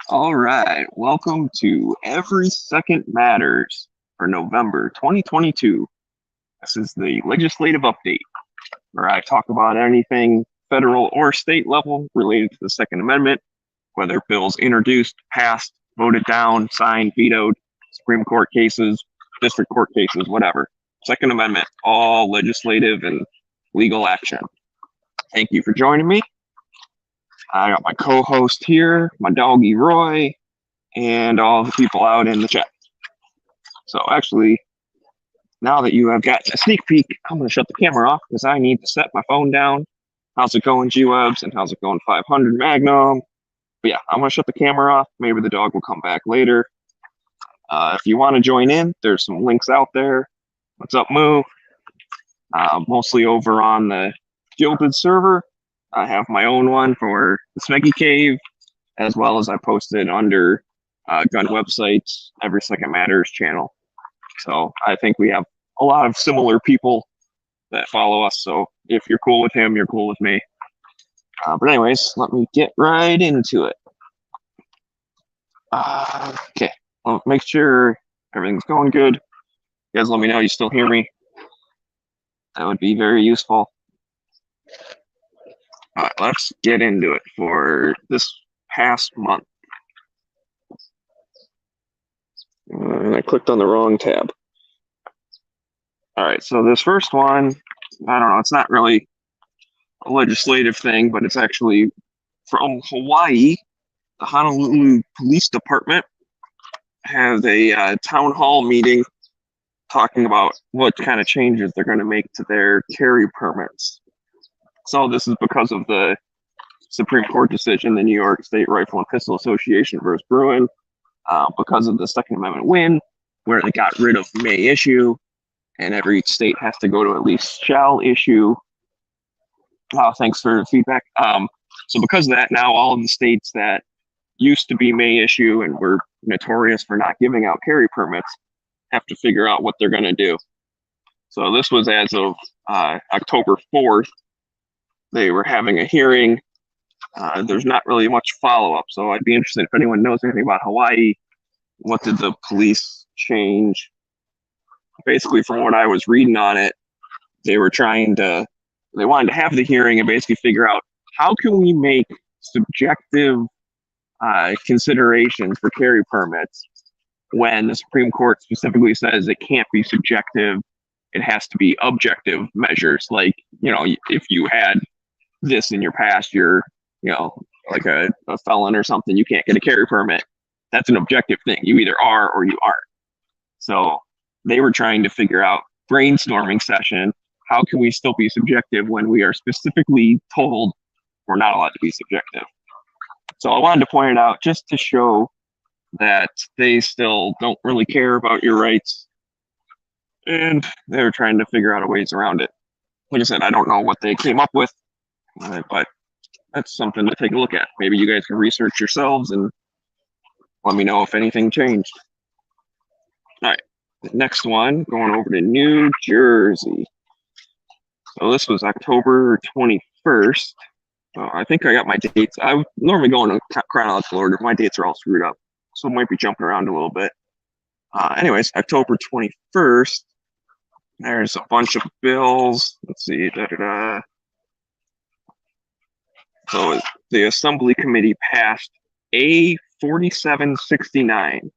All right, welcome to Every Second Matters for November 2022. This is the legislative update where I talk about anything federal or state level related to the Second Amendment, whether bills introduced, passed, voted down, signed, vetoed, Supreme Court cases, district court cases, whatever. Second Amendment, all legislative and legal action. Thank you for joining me. I got my co-host here, my doggy Roy, and all the people out in the chat. So actually, now that you have gotten a sneak peek, I'm going to shut the camera off because I need to set my phone down. How's it going, G-Webs? And how's it going, 500 Magnum? But yeah, I'm going to shut the camera off. Maybe the dog will come back later. If you want to join in, there's some links out there. What's up, Moo? Mostly over on the Gilded server. I have my own one for the Smeggy Cave, as well as I posted under Gun Websites, Every Second Matters channel. So I think we have a lot of similar people that follow us. So if you're cool with him, you're cool with me. But anyways, let me get right into it. Okay, well, make sure everything's going good. You guys let me know you still hear me. That would be very useful. All right, let's get into it for this past month. And I clicked on the wrong tab. All right, so this first one, I don't know, it's not really a legislative thing, but it's actually from Hawaii. The Honolulu Police Department has a town hall meeting talking about what kind of changes they're going to make to their carry permits. So this is because of the Supreme Court decision, the New York State Rifle and Pistol Association versus Bruin, because of the Second Amendment win, where they got rid of may issue, and every state has to go to at least shall issue. Thanks for the feedback. So because of that, now all of the states that used to be may issue and were notorious for not giving out carry permits have to figure out what they're going to do. So this was as of October 4th. They were having a hearing. There's not really much follow-up, so I'd be interested if anyone knows anything about Hawaii. What did the police change? Basically, from what I was reading on it, they wanted to have the hearing and basically figure out how can we make subjective considerations for carry permits when the Supreme Court specifically says it can't be subjective, it has to be objective measures. Like, if you had this in your past, you're, like a felon or something, you can't get a carry permit. That's an objective thing. You either are or you aren't. So they were trying to figure out, brainstorming session, how can we still be subjective when we are specifically told we're not allowed to be subjective? So I wanted to point it out just to show that they still don't really care about your rights, and they're trying to figure out ways around it. Like I said, I don't know what they came up with, but that's something to take a look at. Maybe you guys can research yourselves and let me know if anything changed. All right, the next one, going over to New Jersey. So this was October 21st. I think I got my dates. I would normally go in chronological order. My dates are all screwed up, so I might be jumping around a little bit. Anyways, October 21st, there's a bunch of bills. Let's see. So the Assembly Committee passed A 4769,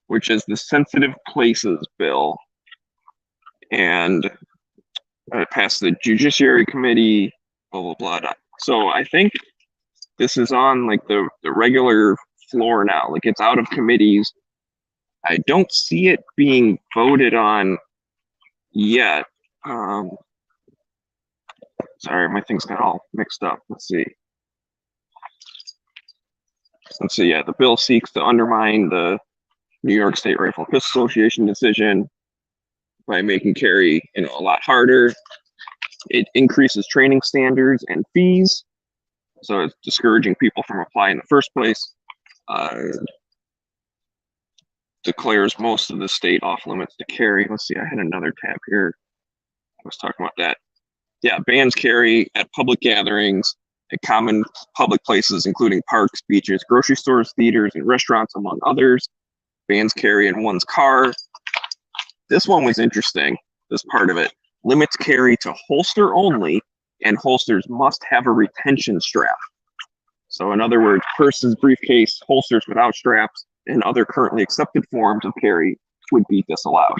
which is the Sensitive Places Bill. And it passed the Judiciary Committee, blah, blah, blah. So I think this is on like the regular floor now. Like, it's out of committees. I don't see it being voted on yet. Sorry, my things got all mixed up. Let's see. Yeah, the bill seeks to undermine the New York State Rifle and Pistol Association decision by making carry, a lot harder. It increases training standards and fees, so it's discouraging people from applying in the first place. Declares most of the state off limits to carry. Let's see, I had another tab here. I was talking about that. yeah, bans carry at public gatherings, at common public places, including parks, beaches, grocery stores, theaters, and restaurants, among others. Bans carry in one's car. This one was interesting, this part of it. Limits carry to holster only, and holsters must have a retention strap. So in other words, purses, briefcase, holsters without straps, and other currently accepted forms of carry would be disallowed.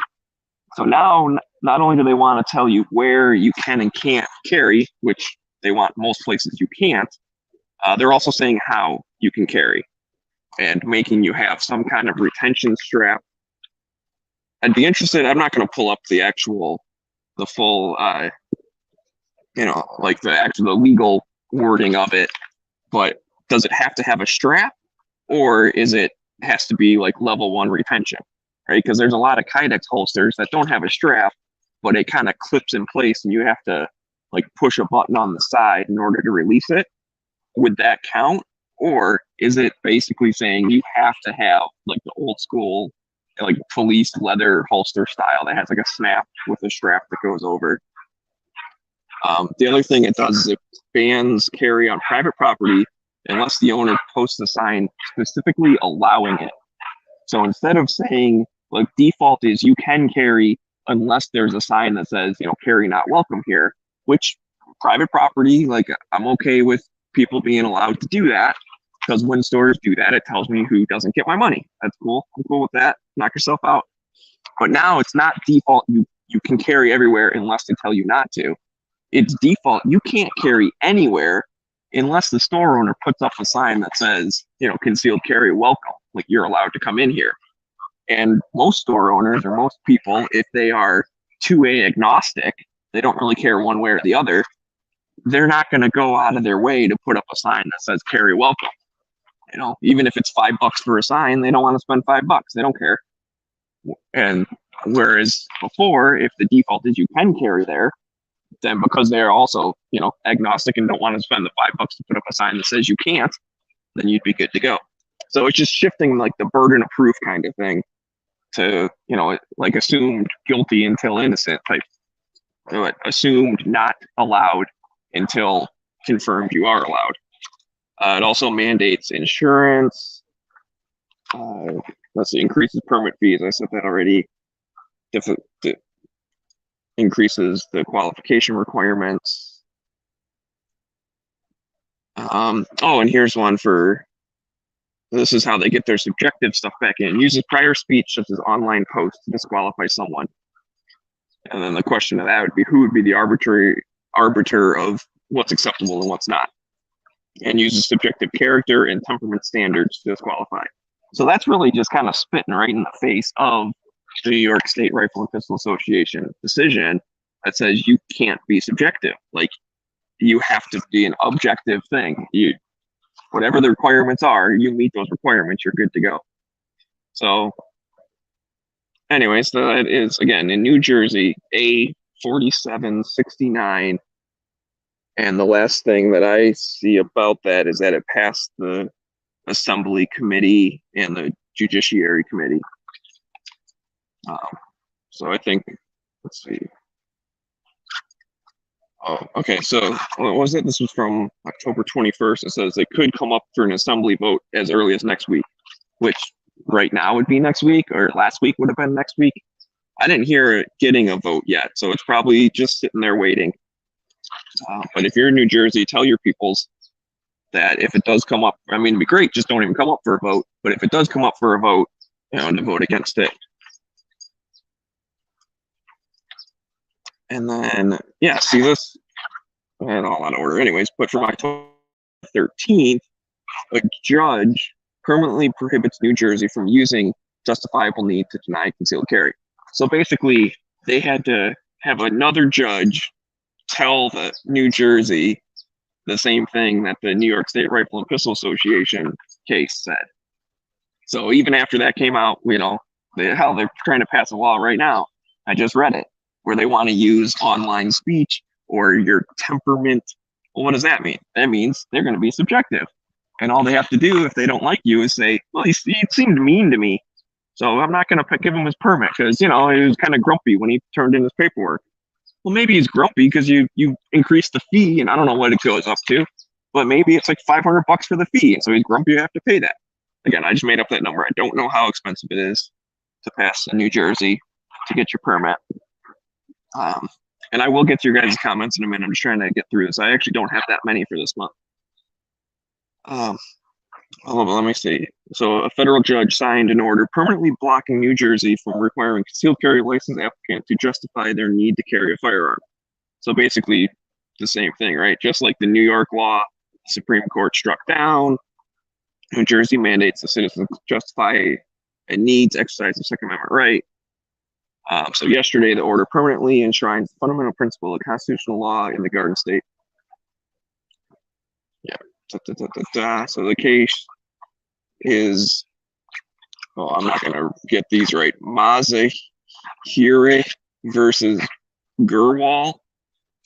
So now, not only do they want to tell you where you can and can't carry, which they want most places you can't, they're also saying how you can carry and making you have some kind of retention strap. I'd be interested, I'm not going to pull up the full, like the legal wording of it, but does it have to have a strap, or has to be like level 1 retention, right? Because there's a lot of Kydex holsters that don't have a strap, but it kind of clips in place and you have to like push a button on the side in order to release it. Would that count? Or is it basically saying you have to have like the old school, like police leather holster style that has like a snap with a strap that goes over? The other thing it does is it bans carry on private property unless the owner posts a sign specifically allowing it. So instead of saying, like, default is you can carry unless there's a sign that says, carry not welcome here, which private property, like, I'm okay with people being allowed to do that, because when stores do that, it tells me who doesn't get my money. That's cool. I'm cool with that. Knock yourself out. But now it's not default. You can carry everywhere unless they tell you not to. It's default. You can't carry anywhere unless the store owner puts up a sign that says, concealed carry welcome, like you're allowed to come in here. And most store owners or most people, if they are 2A agnostic, they don't really care one way or the other, they're not going to go out of their way to put up a sign that says carry welcome. Even if it's $5 for a sign, they don't want to spend $5. They don't care. And whereas before, if the default is you can carry there, then because they're also, agnostic and don't want to spend the $5 to put up a sign that says you can't, then you'd be good to go. So it's just shifting like the burden of proof kind of thing to, like assumed guilty until innocent type. Assumed not allowed until confirmed you are allowed. It also mandates insurance. Let's see, increases permit fees. I said that already. Increases the qualification requirements. And here's one for, this is how they get their subjective stuff back in. Uses prior speech such as online posts to disqualify someone. And then the question of that would be, who would be the arbiter of what's acceptable and what's not? And uses subjective character and temperament standards to disqualify. So that's really just kind of spitting right in the face of the New York State Rifle and Pistol Association decision that says you can't be subjective. Like, you have to be an objective thing. Whatever the requirements are, you meet those requirements, you're good to go. So anyways, that is, again, in New Jersey, A4769. And the last thing that I see about that is that it passed the Assembly Committee and the Judiciary Committee. So I think, let's see. Oh, okay. So what was it? This was from October 21st. It says it could come up for an assembly vote as early as next week, which right now would be next week, or last week would have been next week. I didn't hear it getting a vote yet, so it's probably just sitting there waiting. But if you're in New Jersey, tell your peoples that if it does come up, I mean, it'd be great, just don't even come up for a vote. But if it does come up for a vote, to vote against it. And then, yeah, see this, and all out of order anyways, but from October 13th, a judge permanently prohibits New Jersey from using justifiable need to deny concealed carry. So basically, they had to have another judge tell the New Jersey the same thing that the New York State Rifle and Pistol Association case said. So even after that came out, they're trying to pass a law right now. I just read it, where they want to use online speech or your temperament. Well, what does that mean? That means they're going to be subjective. And all they have to do if they don't like you is say, well, he seemed mean to me, so I'm not going to give him his permit, because, he was kind of grumpy when he turned in his paperwork. Well, maybe he's grumpy because you increased the fee, and I don't know what it goes up to, but maybe it's like $500 for the fee, and so he's grumpy you have to pay that. Again, I just made up that number. I don't know how expensive it is to pass in New Jersey to get your permit. And I will get to your guys' comments in a minute. I'm just trying to get through this. I actually don't have that many for this month. Let me see. So a federal judge signed an order permanently blocking New Jersey from requiring concealed carry license applicant to justify their need to carry a firearm. So basically the same thing, right? Just like the New York law, the Supreme Court struck down. New Jersey mandates the citizens justify a need to exercise the Second Amendment right. So yesterday, the order permanently enshrines the fundamental principle of constitutional law in the Garden State. Yeah. So the case is, I'm not going to get these right. Mazahir versus Gurwal,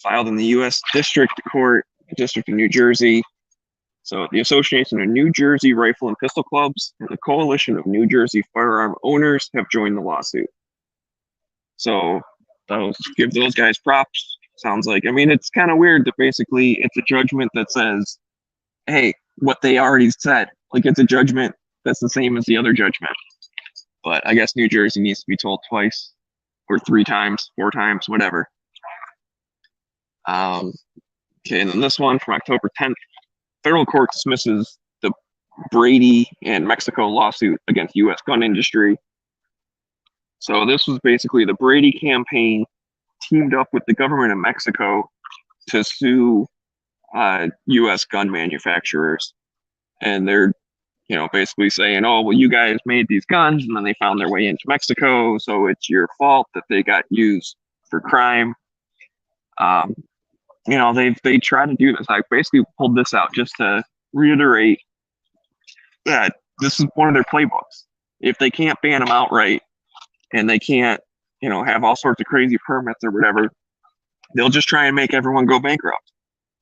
filed in the U.S. District Court, District of New Jersey. So the Association of New Jersey Rifle and Pistol Clubs and the Coalition of New Jersey Firearm Owners have joined the lawsuit. So give those guys props. Sounds like, I mean, it's kind of weird that basically it's a judgment that says, hey, what they already said. Like, it's a judgment that's the same as the other judgment. But I guess New Jersey needs to be told twice or 3 times, 4 times, whatever. Okay, and then this one from October 10th. Federal court dismisses the Brady and Mexico lawsuit against U.S. gun industry. So this was basically the Brady campaign teamed up with the government of Mexico to sue U.S. gun manufacturers. And they're, basically saying, oh, well, you guys made these guns and then they found their way into Mexico, so it's your fault that they got used for crime. They try to do this. I basically pulled this out just to reiterate that this is one of their playbooks. If they can't ban them outright and they can't, have all sorts of crazy permits or whatever, they'll just try and make everyone go bankrupt.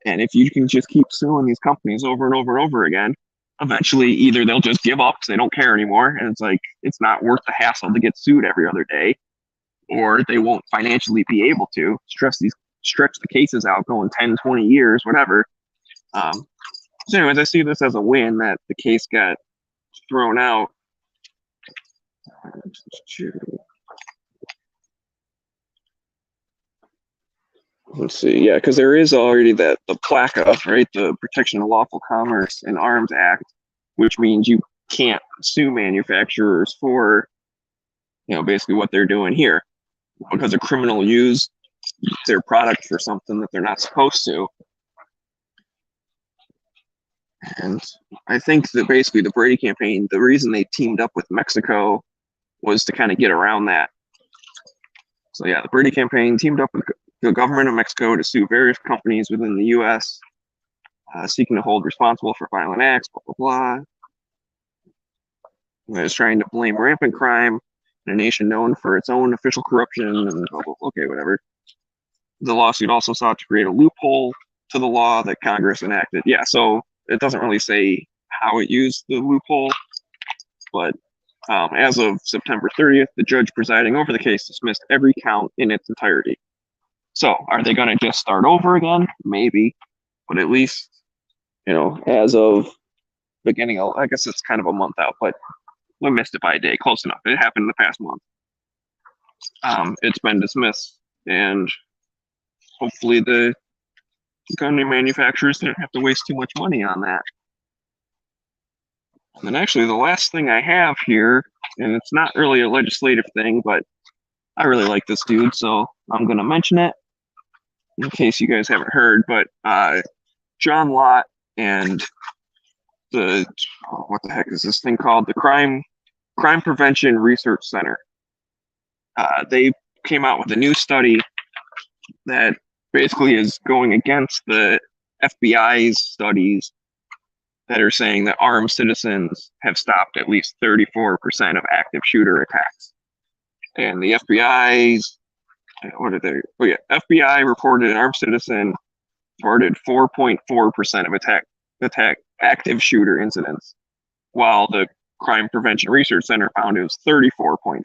And if you can just keep suing these companies over and over and over again, eventually either they'll just give up because they don't care anymore, and it's like it's not worth the hassle to get sued every other day, or they won't financially be able to stretch the cases out going 10, 20 years, whatever. So anyways, I see this as a win that the case got thrown out. Let's see, yeah, because there is already the PLACA, right, the Protection of Lawful Commerce and Arms Act, which means you can't sue manufacturers for, basically what they're doing here, because a criminal used their product for something that they're not supposed to. And I think that basically the Brady campaign, the reason they teamed up with Mexico was to kind of get around that. So yeah, the Brady campaign teamed up with the government of Mexico to sue various companies within the U.S., seeking to hold responsible for violent acts, blah, blah, blah. It was trying to blame rampant crime in a nation known for its own official corruption and blah, blah, blah. Okay, whatever. The lawsuit also sought to create a loophole to the law that Congress enacted. Yeah, so it doesn't really say how it used the loophole, but as of September 30th, the judge presiding over the case dismissed every count in its entirety. So are they going to just start over again? Maybe, but at least, as of beginning of, I guess it's kind of a month out, but we missed it by a day, close enough. It happened in the past month. It's been dismissed, and hopefully the gun manufacturers didn't have to waste too much money on that. And then actually the last thing I have here, and it's not really a legislative thing, but I really like this dude, so I'm going to mention it in case you guys haven't heard, but John Lott and what the heck is this thing called? The Crime Prevention Research Center. They came out with a new study that basically is going against the FBI's studies that are saying that armed citizens have stopped at least 34% of active shooter attacks. And the FBI's, FBI reported an armed citizen reported 4.4% of active shooter incidents, while the Crime Prevention Research Center found it was 34.4.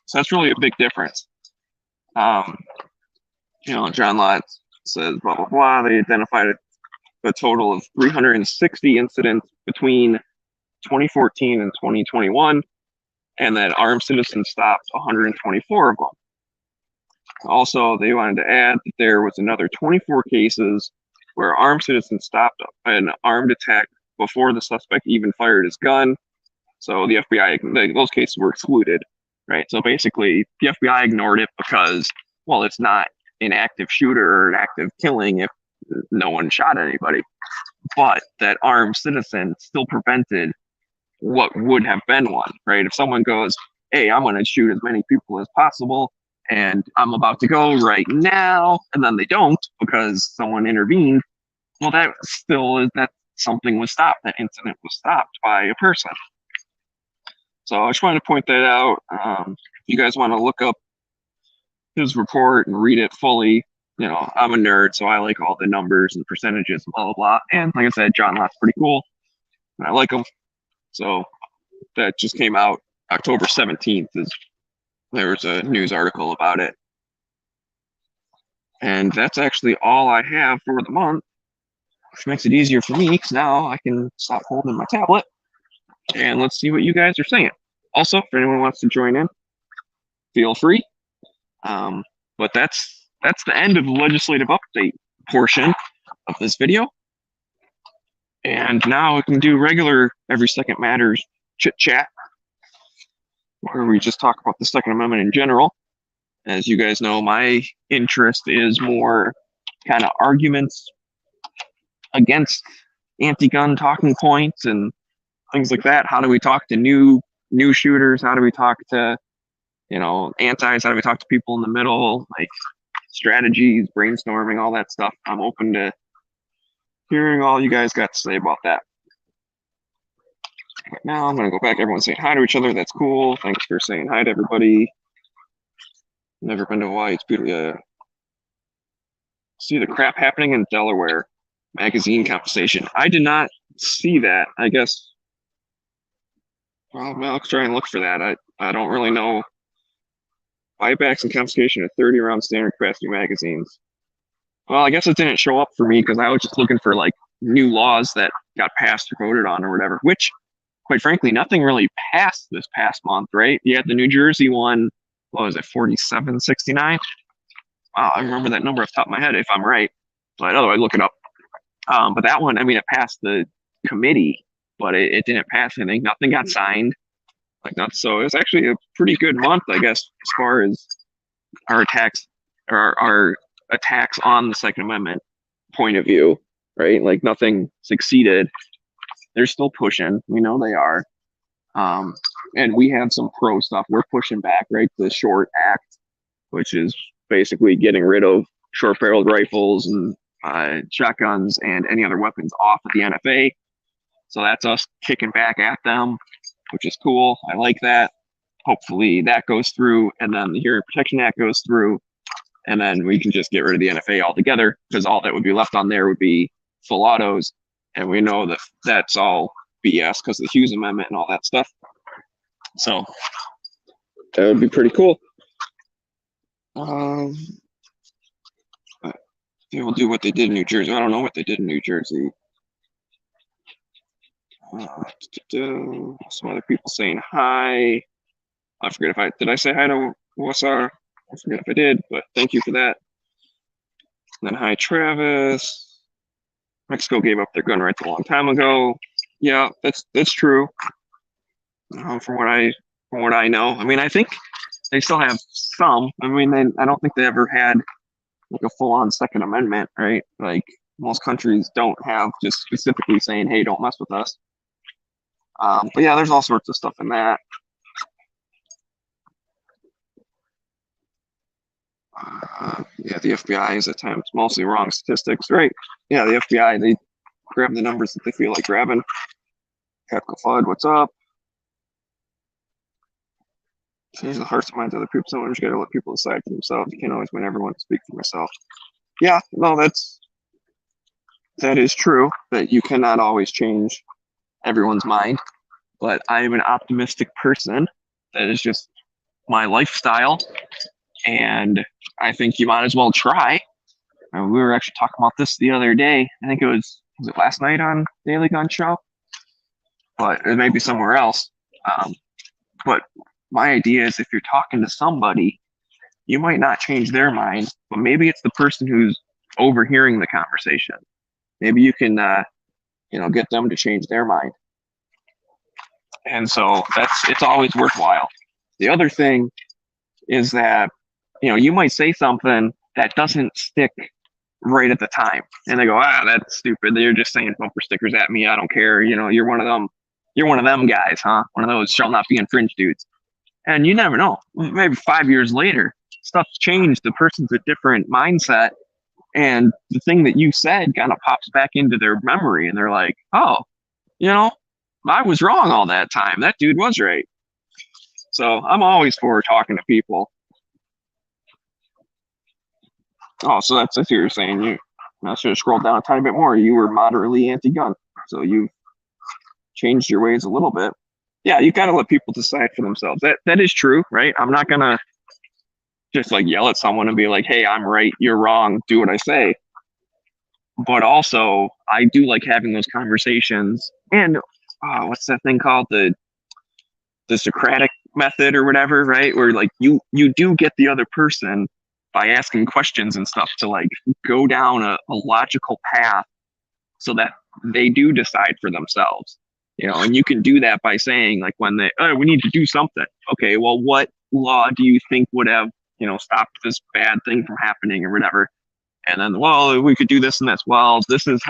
So that's really a big difference. John Lott says blah, blah, blah. They identified a total of 360 incidents between 2014 and 2021, and that armed citizens stopped 124 of them. Also, they wanted to add that there was another 24 cases where armed citizens stopped an armed attack before the suspect even fired his gun. So the FBI, those cases were excluded, right? So basically, the FBI ignored it because, well, it's not an active shooter or an active killing if no one shot anybody. But that armed citizen still prevented what would have been one, right? If someone goes, hey, I'm going to shoot as many people as possible, and I'm about to go right now, and then they don't because someone intervened, well, that still is that something was stopped. That incident was stopped by a person. So I just wanted to point that out. If you guys want to look up his report and read it fully, I'm a nerd, so I like all the numbers and percentages and blah, blah, blah. And like I said, John Lott's pretty cool, and I like him. So that just came out October 17th. There was a news article about it. And that's actually all I have for the month, which makes it easier for me because now I can stop holding my tablet and let's see what you guys are saying. Also, if anyone wants to join in, feel free. But that's the end of the legislative update portion of this video. And now we can do regular Every Second Matters chit chat, where we just talk about the Second Amendment in general. As you guys know, my interest is more kind of arguments against anti-gun talking points and things like that. How do we talk to new shooters? How do we talk to, antis? How do we talk to people in the middle? Like strategies, brainstorming, all that stuff. I'm open to hearing all you guys got to say about that. But now I'm going to go back. Everyone's saying hi to each other. That's cool. Thanks for saying hi to everybody. Never been to Hawaii. It's beautiful. See the crap happening in Delaware. Magazine confiscation. I did not see that. I guess. Well, I'll try and look for that. I don't really know. Buybacks and confiscation of 30 round standard capacity magazines. Well, I guess it didn't show up for me because I was just looking for like new laws that got passed or voted on or whatever, which quite frankly, nothing really passed this past month, right? You had the New Jersey one, what was it, 4769? Wow, I remember that number off the top of my head if I'm right. But otherwise, look it up. But that one, I mean, it passed the committee, but it didn't pass anything. Nothing got signed. So it was actually a pretty good month, I guess, as far as our attacks on the Second Amendment point of view, right? Like nothing succeeded. They're still pushing. We know they are. And we have some pro stuff. We're pushing back, right? The SHORT Act, which is basically getting rid of short-barreled rifles and shotguns and any other weapons off of the NFA. So that's us kicking back at them, which is cool. I like that. Hopefully that goes through, and then the Hearing Protection Act goes through, and then we can just get rid of the NFA altogether, because all that would be left on there would be full autos, and we know that that's all BS because of the Hughes Amendment and all that stuff. So that would be pretty cool. They will do what they did in New Jersey. I don't know what they did in New Jersey. Some other people saying hi. I forget did I say hi to Wassar? I forget if I did, but thank you for that. And then hi, Travis. Mexico gave up their gun rights a long time ago. Yeah, that's true. From what I know, I mean, I think they still have some. I mean, I don't think they ever had like a full-on Second Amendment, right? Like most countries don't have just specifically saying, "Hey, don't mess with us." But yeah, there's all sorts of stuff in that. Yeah, the FBI is at times mostly wrong statistics, right? Yeah, the FBI, they grab the numbers that they feel like grabbing. Capital Flood, what's up? Change the hearts and minds of other people. Sometimes you gotta let people decide for themselves. You can't always win everyone to speak for myself. Yeah, no, that is true, that you cannot always change everyone's mind. But I am an optimistic person. That is just my lifestyle. And I think you might as well try. We were actually talking about this the other day. I think was it last night on Daily Gun Show? But it may be somewhere else. But my idea is if you're talking to somebody, you might not change their mind, but maybe it's the person who's overhearing the conversation. Maybe you can, get them to change their mind. And so it's always worthwhile. The other thing is that, you might say something that doesn't stick right at the time. And they go, that's stupid. They're just saying bumper stickers at me. I don't care. You're one of them. You're one of them guys, huh? One of those shall not be infringed dudes. And you never know. Maybe 5 years later, stuff's changed. The person's a different mindset. And the thing that you said kind of pops back into their memory. And they're like, oh, I was wrong all that time. That dude was right. So I'm always for talking to people. Oh, so that's if you're saying I should have scrolled down a tiny bit more. You were moderately anti-gun. So you changed your ways a little bit. Yeah, you gotta let people decide for themselves. That is true, right? I'm not gonna just like yell at someone and be like, hey, I'm right, you're wrong, do what I say. But also I do like having those conversations. And what's that thing called? The Socratic method or whatever, right? Where like you do get the other person by asking questions and stuff to like go down a logical path so that they do decide for themselves. And you can do that by saying like when we need to do something. Okay, well, what law do you think would have, stopped this bad thing from happening or whatever? And then, well, we could do this and this. Well, this is,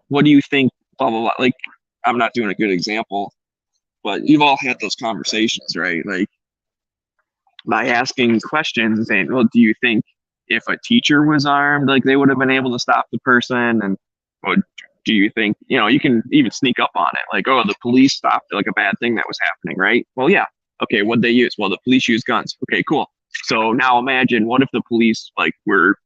what do you think? Blah, blah, blah. Like, I'm not doing a good example, but you've all had those conversations, right? Like by asking questions and saying, well, do you think if a teacher was armed, like they would have been able to stop the person? And well, do you think, you can even sneak up on it? Like, oh, the police stopped like a bad thing that was happening, right? Well, yeah. Okay, what'd they use? Well, the police used guns. Okay, cool. So now imagine what if the police like were,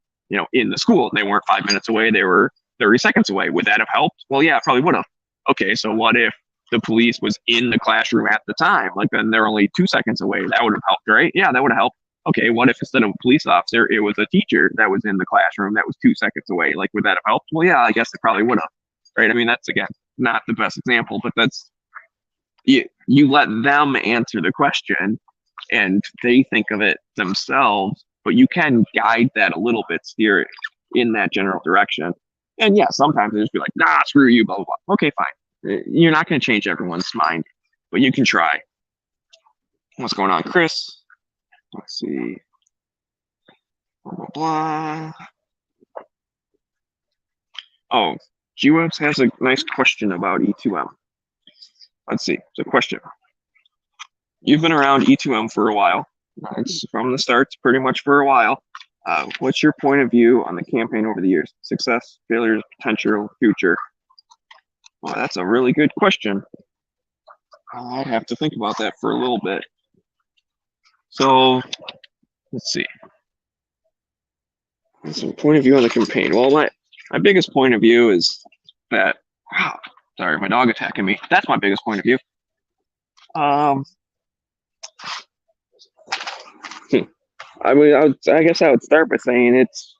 in the school, they weren't 5 minutes away, they were 30 seconds away. Would that have helped? Well, yeah, it probably would have. Okay, so what if the police was in the classroom at the time? Like then they're only 2 seconds away. That would have helped, right? Yeah, that would have helped. Okay, what if instead of a police officer, it was a teacher that was in the classroom that was 2 seconds away? Like, would that have helped? Well, yeah, I guess it probably would have, right? I mean, that's, again, not the best example, but that's, you let them answer the question and they think of it themselves, but you can guide that a little bit, steer it in that general direction. And yeah, sometimes they just be like, nah, screw you, blah, blah, blah. Okay, fine. You're not going to change everyone's mind, but you can try. What's going on, Chris? Let's see. Blah, blah, blah. Oh, GWebs has a nice question about E2M. Let's see. It's a question. You've been around E2M for a while. It's from the start, pretty much for a while. What's your point of view on the campaign over the years? Success, failures, potential, future? Well, that's a really good question. I'd have to think about that for a little bit. So, let's see. Some point of view on the campaign. Well, my biggest point of view is that, sorry, my dog attacking me. That's my biggest point of view. I mean, I guess I would start by saying it's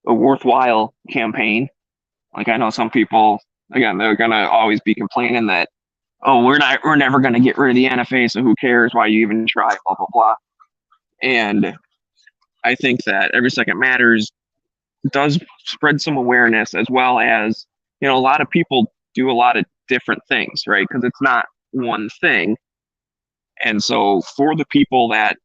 a worthwhile campaign. Like I know some people, again, they're gonna always be complaining that, oh, we're never gonna get rid of the NFA, so who cares? Why you even try? Blah blah blah. And I think that Every Second Matters does spread some awareness, as well as a lot of people do a lot of different things, right? Because it's not one thing. And so for the people that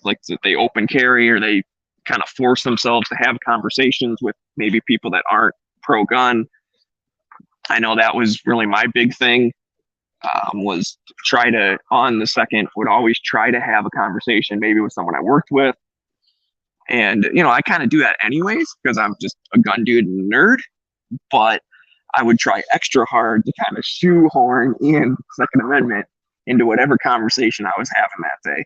like they open carry or they kind of force themselves to have conversations with maybe people that aren't pro-gun. I know that was really my big thing, was try to, on the second, would always try to have a conversation maybe with someone I worked with. And, I kind of do that anyways because I'm just a gun dude and nerd, but I would try extra hard to kind of shoehorn in Second Amendment into whatever conversation I was having that day.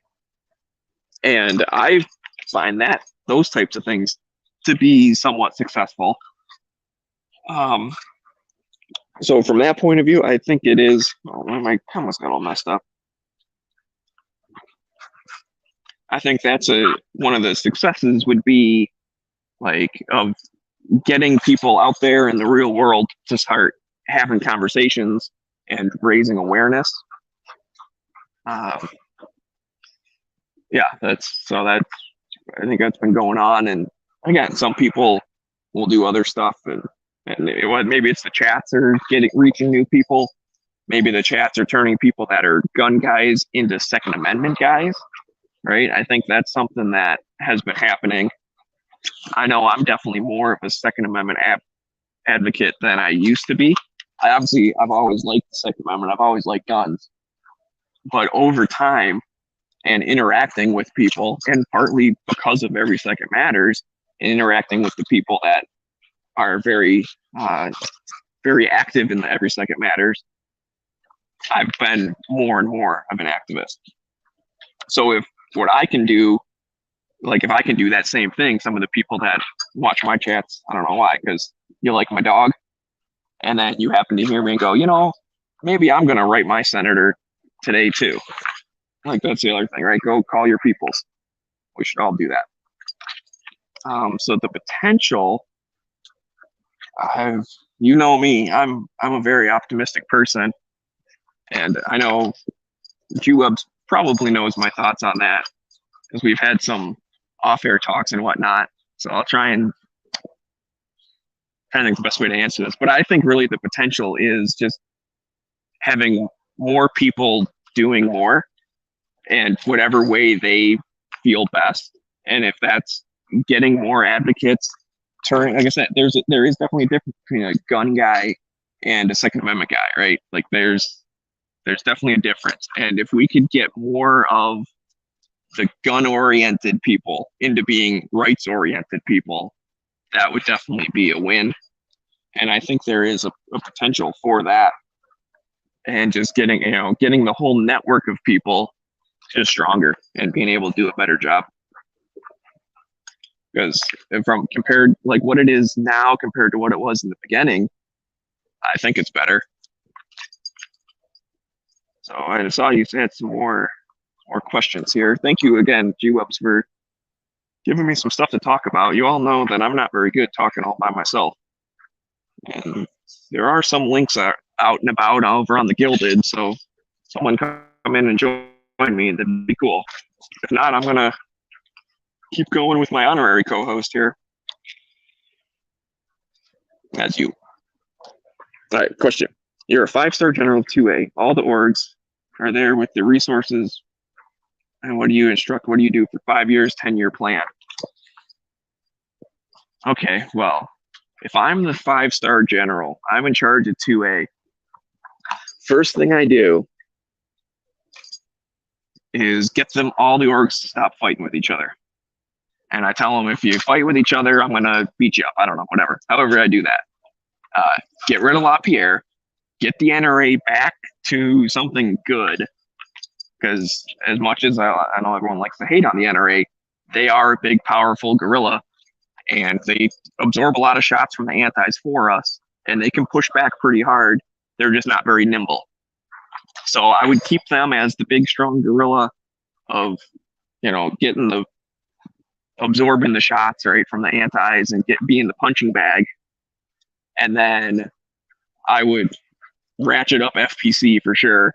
And I find that those types of things to be somewhat successful. So from that point of view, I think it is. Oh, my comments got all messed up. I think that's one of the successes would be like of getting people out there in the real world to start having conversations and raising awareness. Um, yeah, that's I think that's been going on. And again, some people will do other stuff, and maybe it's the chats are reaching new people. Maybe the chats are turning people that are gun guys into Second Amendment guys, right? I think that's something that has been happening. I know I'm definitely more of a Second Amendment advocate than I used to be. I've always liked the Second Amendment. I've always liked guns, but over time and interacting with people, and partly because of Every Second Matters, and interacting with the people that are very, very active in the Every Second Matters, I've been more and more of an activist. So if what I can do, like if I can do that same thing, some of the people that watch my chats, I don't know why, because you like my dog, and then you happen to hear me and go, maybe I'm going to write my senator today too. Like that's the other thing, right? Go call your peoples. We should all do that. So the potential, you know me, I'm a very optimistic person, and I know G-Web probably knows my thoughts on that because we've had some off-air talks and whatnot. So I'll try and think the best way to answer this. But I think really the potential is just having more people doing more and whatever way they feel best. And if that's getting more advocates, like I said, there is definitely a difference between a gun guy and a Second Amendment guy, right? Like there's definitely a difference. And if we could get more of the gun-oriented people into being rights-oriented people, that would definitely be a win. And I think there is a potential for that. And just getting the whole network of people just stronger and being able to do a better job. Because from compared like what it is now compared to what it was in the beginning, I think it's better. So I saw you had some more questions here. Thank you again, G-Webs, for giving me some stuff to talk about. You all know that I'm not very good talking all by myself. And there are some links out and about over on the Gilded, so someone come in and join me, that'd be cool. If not, I'm gonna keep going with my honorary co-host here. That's you. All right, question. You're a 5-star general 2A. All the orgs are there with the resources. And what do you instruct? What do you do for 5 years, 10-year plan? Okay, well, if I'm the 5-star general, I'm in charge of 2A. First thing I do is get all the orgs to stop fighting with each other. And I tell them, if you fight with each other, I'm going to beat you up. I don't know, whatever. However I do that. Get rid of LaPierre. Get the NRA back to something good. Because as much as I know everyone likes to hate on the NRA, they are a big, powerful guerrilla. And they absorb a lot of shots from the antis for us. And they can push back pretty hard. They're just not very nimble. So I would keep them as the big, strong guerrilla of, absorbing the shots, right, from the antis and being the punching bag. And then I would ratchet up FPC for sure,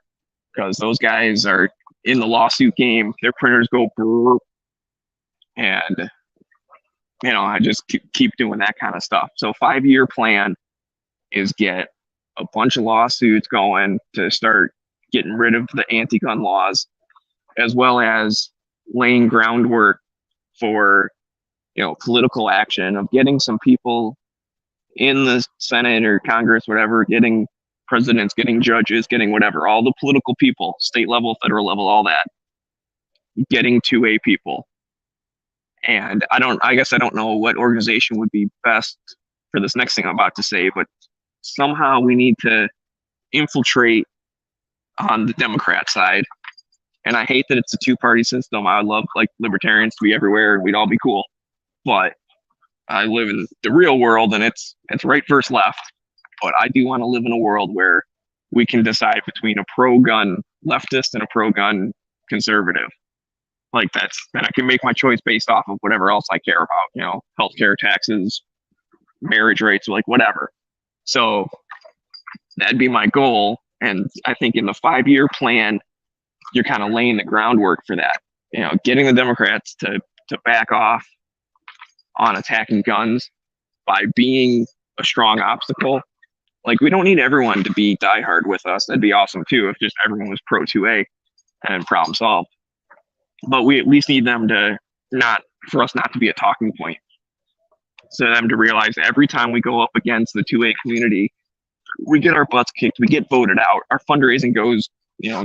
because those guys are in the lawsuit game. Their printers go brrr, and I just keep doing that kind of stuff. So 5-year plan is get a bunch of lawsuits going to start getting rid of the anti-gun laws, as well as laying groundwork for political action of getting some people in the Senate or Congress, whatever, getting presidents, getting judges, getting whatever, all the political people, state level, federal level, all that, getting 2A people. And I guess I don't know what organization would be best for this next thing I'm about to say, but somehow we need to infiltrate on the Democrat side. And I hate that it's a 2-party system. I would love like libertarians to be everywhere and we'd all be cool. But I live in the real world and it's right versus left. But I do want to live in a world where we can decide between a pro-gun leftist and a pro-gun conservative. Like then I can make my choice based off of whatever else I care about, healthcare, taxes, marriage rates, like whatever. So that'd be my goal. And I think in the 5-year plan, you're kind of laying the groundwork for that. Getting the Democrats to back off on attacking guns by being a strong obstacle. Like, we don't need everyone to be diehard with us. That'd be awesome too if just everyone was pro 2A and problem solved. But we at least need them to for us not to be a talking point. So them to realize every time we go up against the 2A community, we get our butts kicked, we get voted out, our fundraising goes,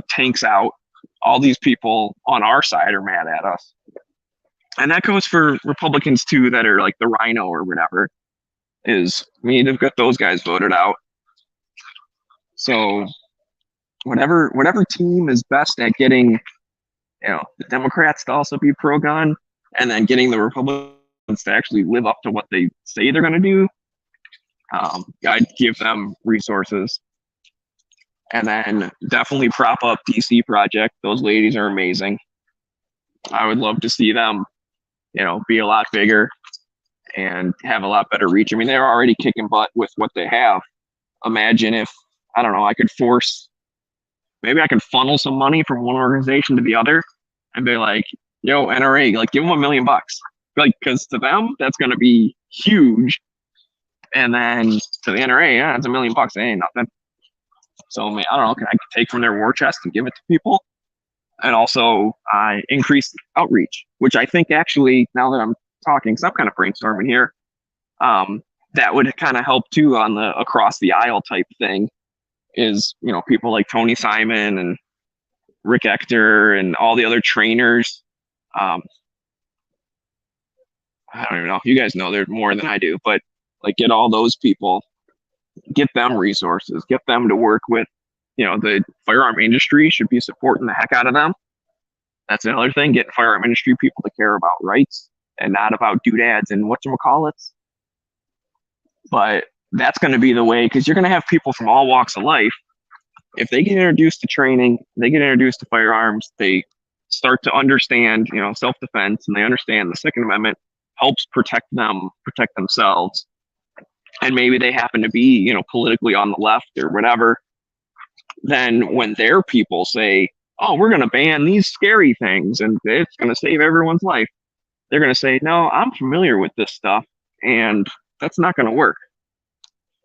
tanks out. All these people on our side are mad at us. And that goes for Republicans too, that are like the Rhino or whatever, is we need to get those guys voted out. So whatever team is best at getting, the Democrats to also be pro-gun, and then getting the Republicans to actually live up to what they say they're going to do, I'd give them resources. And then definitely prop up DC Project. Those ladies are amazing. I would love to see them, be a lot bigger and have a lot better reach. I mean, they're already kicking butt with what they have. Imagine if, I don't know, maybe I could funnel some money from one organization to the other and be like, yo, NRA, like, give them $1 million. Like, because to them, that's going to be huge. And then to the NRA, yeah, it's $1 million. It ain't nothing. So, I don't know, can I take from their war chest and give it to people? And also increase outreach, which I think actually, now that I'm talking, because I'm kind of brainstorming here, that would kind of help too on the across the aisle type thing, is, people like Tony Simon and Rick Ector and all the other trainers. I don't even know. You guys know there more than I do, but like, get all those people, get them resources, get them to work with, the firearm industry should be supporting the heck out of them. That's another thing, getting firearm industry people to care about rights and not about doodads and whatchamacallits. But that's going to be the way, because you're going to have people from all walks of life. If they get introduced to training, they get introduced to firearms, they start to understand, self-defense, and they understand the Second Amendment helps protect themselves. And maybe they happen to be, politically on the left or whatever. Then when their people say, oh, we're going to ban these scary things and it's going to save everyone's life, they're going to say, no, I'm familiar with this stuff and that's not going to work.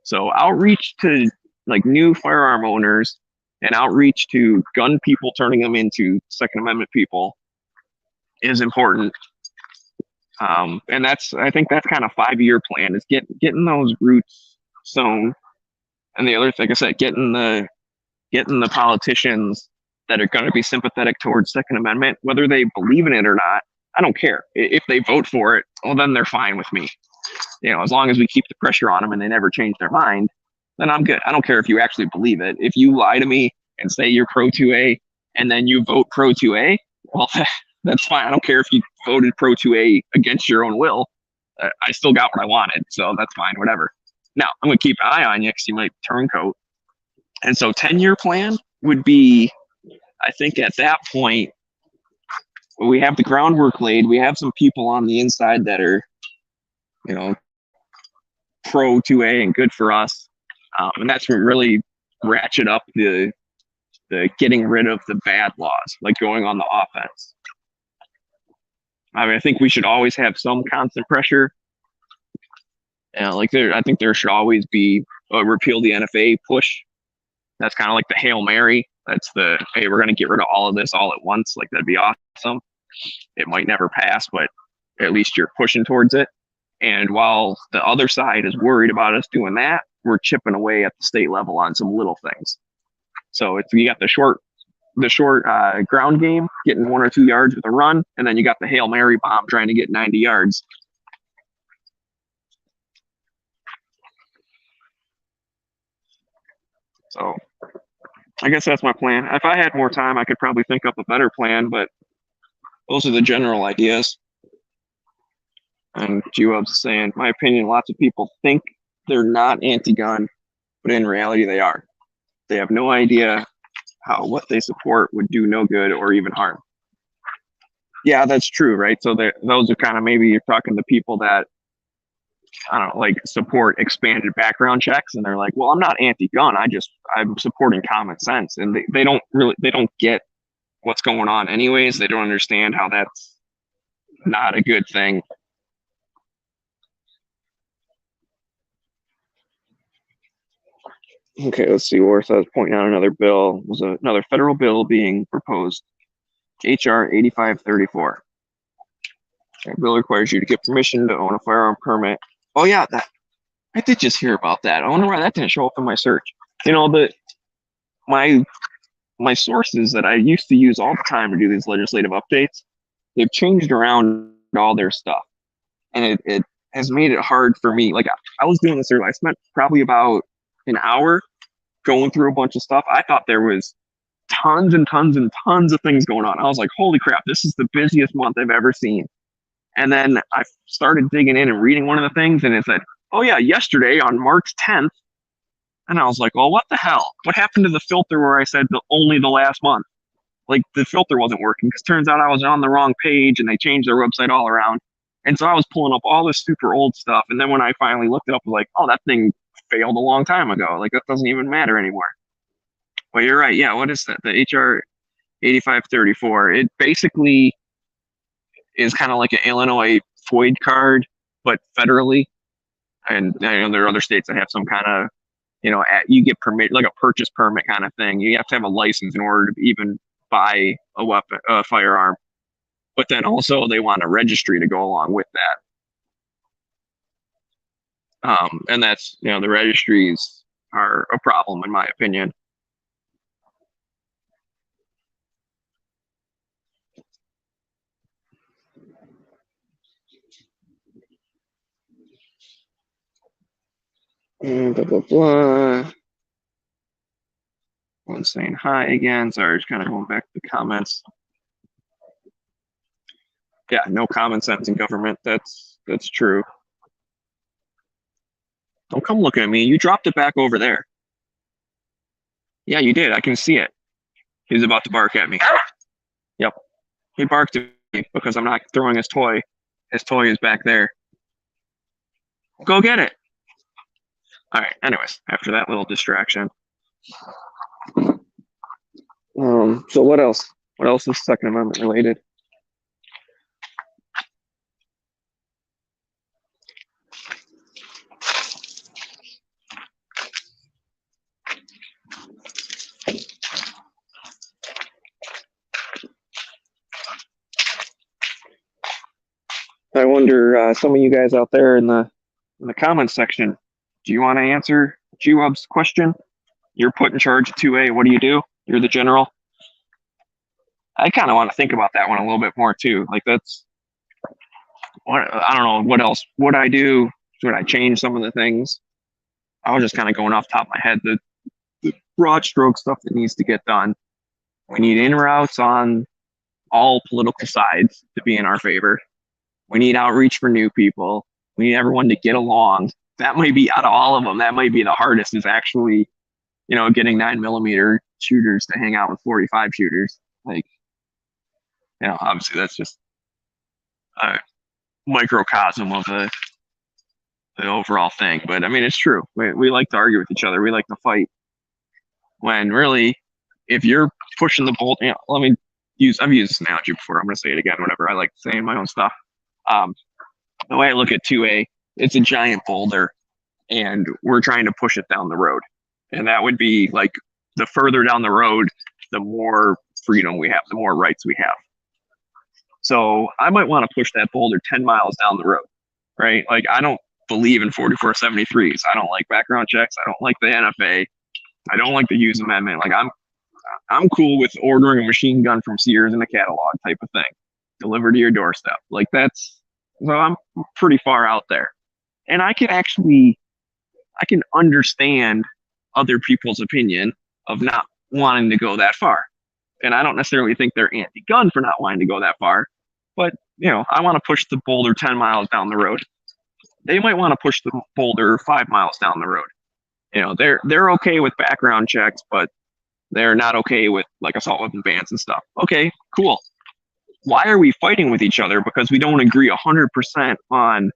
So outreach to like new firearm owners and outreach to gun people, turning them into Second Amendment people, is important. And I think that's kind of 5-year plan, is getting those roots sown. And the other thing, like I said, getting the politicians that are going to be sympathetic towards Second Amendment, whether they believe in it or not, I don't care. If they vote for it, well, then they're fine with me. As long as we keep the pressure on them and they never change their mind, then I'm good. I don't care if you actually believe it. If you lie to me and say you're pro 2A and then you vote pro 2A, well, that's fine. I don't care if you voted pro 2A against your own will. I still got what I wanted, so that's fine, whatever. Now, I'm going to keep an eye on you because you might turncoat. And so 10-year plan would be, I think at that point, we have the groundwork laid. We have some people on the inside that are, pro 2A and good for us. And that's what really ratchet up the getting rid of the bad laws, like going on the offense. I mean, I think we should always have some constant pressure. I think there should always be a repeal the NFA push. That's kind of like the Hail Mary. That's hey, we're going to get rid of all of this all at once. Like, that'd be awesome. It might never pass, but at least you're pushing towards it. And while the other side is worried about us doing that, we're chipping away at the state level on some little things. So you got the short ground game, getting 1 or 2 yards with a run, and then you got the Hail Mary bomb trying to get 90 yards. So I guess that's my plan. If I had more time, I could probably think up a better plan, but those are the general ideas. And G-Web's saying, my opinion, lots of people think they're not anti-gun, but in reality they are. They have no idea how what they support would do no good or even harm. Yeah, that's true, right? So those are kind of, maybe you're talking to people that, I don't know, like support expanded background checks, and they're like, well, I'm not anti-gun. I'm supporting common sense, and they don't get what's going on anyways. They don't understand how that's not a good thing. Okay, let's see. Warsaw was pointing out another bill, was another federal bill being proposed, HR 8534. The bill requires you to get permission to own a firearm permit. Oh yeah, I did just hear about that. I wonder why that didn't show up in my search. You know, my my sources that I used to use all the time to do these legislative updates, they've changed around all their stuff, and it has made it hard for me. Like I was doing this earlier. I spent probably about an hour going through a bunch of stuff. I thought there was tons and tons and tons of things going on. I was like, holy crap, this is the busiest month I've ever seen. And then I started digging in and reading one of the things, and it said, oh yeah, yesterday on March 10th. And I was like, well, what the hell? What happened to the filter where I said only the last month? Like the filter wasn't working, because turns out I was on the wrong page and they changed their website all around. And so I was pulling up all this super old stuff. And then when I finally looked it up, I was like, oh, that thing failed a long time ago. Like that doesn't even matter anymore. But you're right. Yeah. What is that? The HR 8534. It basically is kind of like an Illinois FOID card, but federally. And I know there are other states that have some kind of, you get permit, like a purchase permit kind of thing. You have to have a license in order to even buy a weapon, a firearm. But then also they want a registry to go along with that. And that's, the registries are a problem in my opinion. And blah, blah, blah. One saying hi again. Sorry, just kind of going back to the comments. Yeah, no common sense in government. That's true. Don't come looking at me. You dropped it back over there. Yeah, you did. I can see it. He's about to bark at me. Yep. He barked at me because I'm not throwing his toy. His toy is back there. Go get it. All right. Anyways, after that little distraction. So what else? What else is Second Amendment related? I wonder, some of you guys out there in the comments section, do you want to answer G-Wub's question? You're put in charge of 2A. What do you do? You're the general. I kind of want to think about that one a little bit more too. Like that's what, I don't know what else would I do? Should I change some of the things? I was just kind of going off the top of my head. The broad stroke stuff that needs to get done. We need in routes on all political sides to be in our favor. We need outreach for new people. We need everyone to get along. That might be, out of all of them, that might be the hardest, is actually, getting 9mm shooters to hang out with 45 shooters. Like, obviously that's just a microcosm of the overall thing. But I mean, it's true. We like to argue with each other. We like to fight. When really, if you're pushing the bolt, I've used this analogy before. I'm going to say it again, whatever. I like saying my own stuff. The way I look at 2A, it's a giant boulder, and we're trying to push it down the road. And that would be like, the further down the road, the more freedom we have, the more rights we have. So I might want to push that boulder 10 miles down the road, right? Like, I don't believe in 4473s. I don't like background checks. I don't like the NFA. I don't like the Hughes Amendment. Like, I'm cool with ordering a machine gun from Sears in a catalog type of thing, delivered to your doorstep. Like, so I'm pretty far out there. And I can understand other people's opinion of not wanting to go that far. And I don't necessarily think they're anti-gun for not wanting to go that far. But, I want to push the boulder 10 miles down the road. They might want to push the boulder 5 miles down the road. They're okay with background checks, but they're not okay with like assault weapon bans and stuff. Okay, cool. why are we fighting with each other because we don't agree 100% on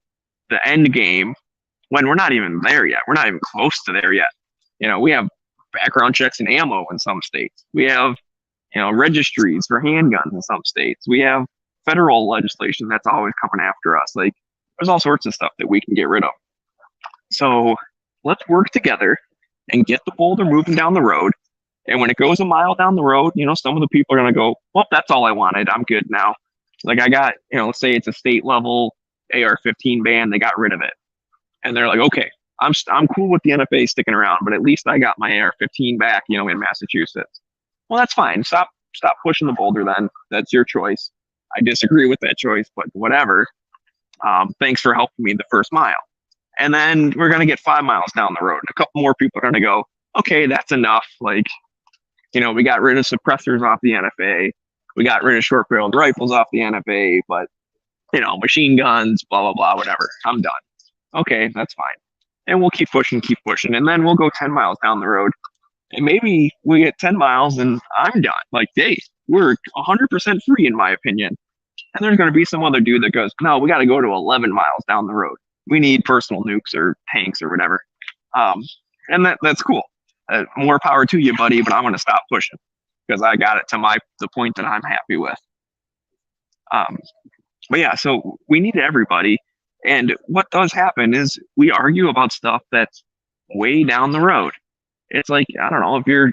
the end game when we're not even there yet? We're not even close to there yet. We have background checks and ammo in some states. We have, registries for handguns in some states. We have federal legislation that's always coming after us. Like, there's all sorts of stuff that we can get rid of. So let's work together and get the boulder moving down the road. And when it goes a mile down the road, some of the people are going to go, well, that's all I wanted. I'm good now. Like I got, let's say it's a state level AR-15 ban. They got rid of it. And they're like, okay, I'm cool with the NFA sticking around, but at least I got my AR-15 back, in Massachusetts. Well, that's fine. Stop pushing the boulder then. That's your choice. I disagree with that choice, but whatever. Thanks for helping me the first mile. And then we're going to get 5 miles down the road. A couple more people are going to go, okay, that's enough. Like, we got rid of suppressors off the NFA. We got rid of short-barreled rifles off the NFA, but, machine guns, blah, blah, blah, whatever. I'm done. Okay, that's fine. And we'll keep pushing. And then we'll go 10 miles down the road. And maybe we get 10 miles and I'm done. Like, hey, we're 100% free, in my opinion. And there's going to be some other dude that goes, no, we got to go to 11 miles down the road. We need personal nukes or tanks or whatever. And that's cool. More power to you, buddy, but I'm going to stop pushing because I got it to the point that I'm happy with. But yeah, so we need everybody. And what does happen is we argue about stuff that's way down the road. It's like, I don't know, if you're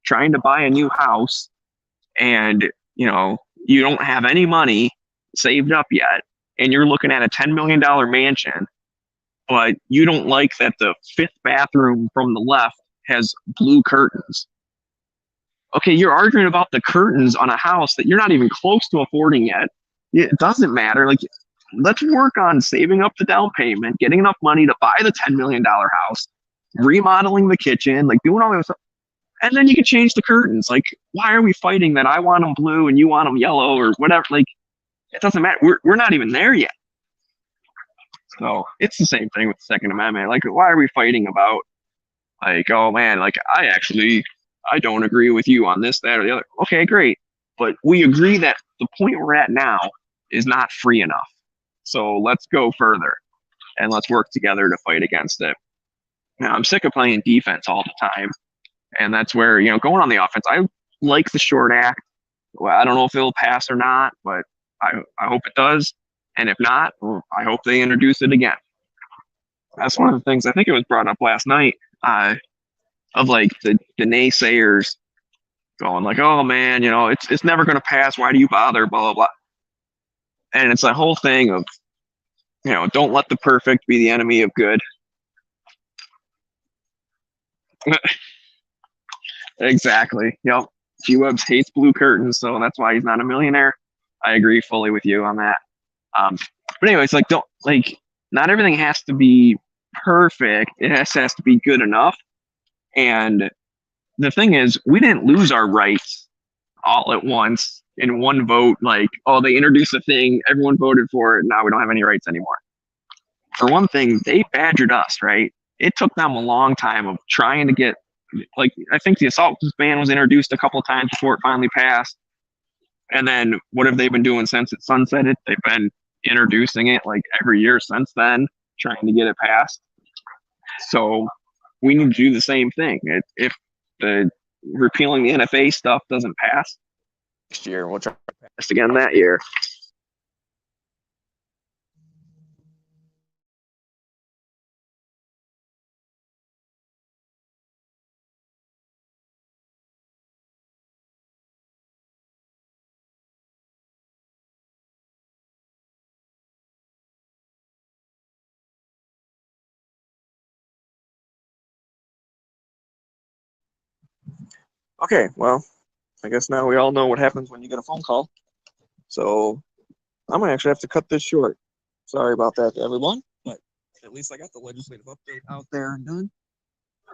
trying to buy a new house and, you don't have any money saved up yet, and you're looking at a $10 million mansion, but you don't like that the 5th bathroom from the left has blue curtains. Okay, you're arguing about the curtains on a house that you're not even close to affording yet. It doesn't matter. Like, let's work on saving up the down payment, getting enough money to buy the $10 million house, remodeling the kitchen, like doing all this stuff. And then you can change the curtains. Like, why are we fighting that I want them blue and you want them yellow or whatever? Like, it doesn't matter. We're not even there yet. So it's the same thing with the Second Amendment. Like, why are we fighting about, like, oh man, like I don't agree with you on this, that, or the other. Okay, great. But we agree that the point we're at now is not free enough. So let's go further and let's work together to fight against it. Now, I'm sick of playing defense all the time. And that's where, going on the offense, I like the Short Act. Well, I don't know if it'll pass or not, but I hope it does. And if not, I hope they introduce it again. That's one of the things, I think it was brought up last night, of like the naysayers going like, oh man, it's never going to pass. Why do you bother? Blah, blah, blah. And it's a whole thing of, don't let the perfect be the enemy of good. Exactly. Yep. G-Webs hates blue curtains, so that's why he's not a millionaire. I agree fully with you on that. But anyways, like, not everything has to be perfect. It has to be good enough. And the thing is, we didn't lose our rights all at once in one vote. Like, oh, they introduced a thing, everyone voted for it, now we don't have any rights anymore. For one thing, they badgered us, right? It took them a long time of trying to get, like, I think the assault ban was introduced a couple of times before it finally passed. And then what have they been doing since it sunsetted? They've been introducing it like every year since then, trying to get it passed. So we need to do the same thing. If the repealing the NFA stuff doesn't pass next year, we'll try to pass again that year. Okay, well, I guess now we all know what happens when you get a phone call. So I'm gonna actually have to cut this short. Sorry about that to everyone, but at least I got the legislative update out there and done.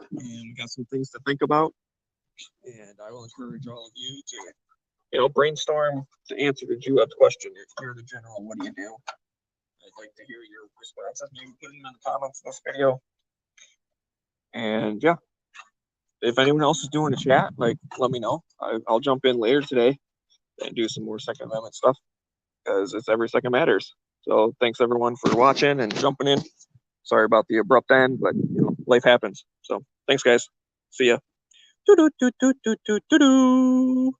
And we got some things to think about. And I will encourage all of you to, brainstorm the answer to G-Web's question. If you're the general, what do you do? I'd like to hear your responses. Maybe put them in the comments of this video. And yeah, if anyone else is doing a chat, like, let me know. I'll jump in later today and do some more Second Amendment stuff because it's every second matters. So thanks everyone for watching and jumping in. Sorry about the abrupt end, but life happens. So thanks guys. See ya. Doo-doo-doo-doo-doo-doo-doo.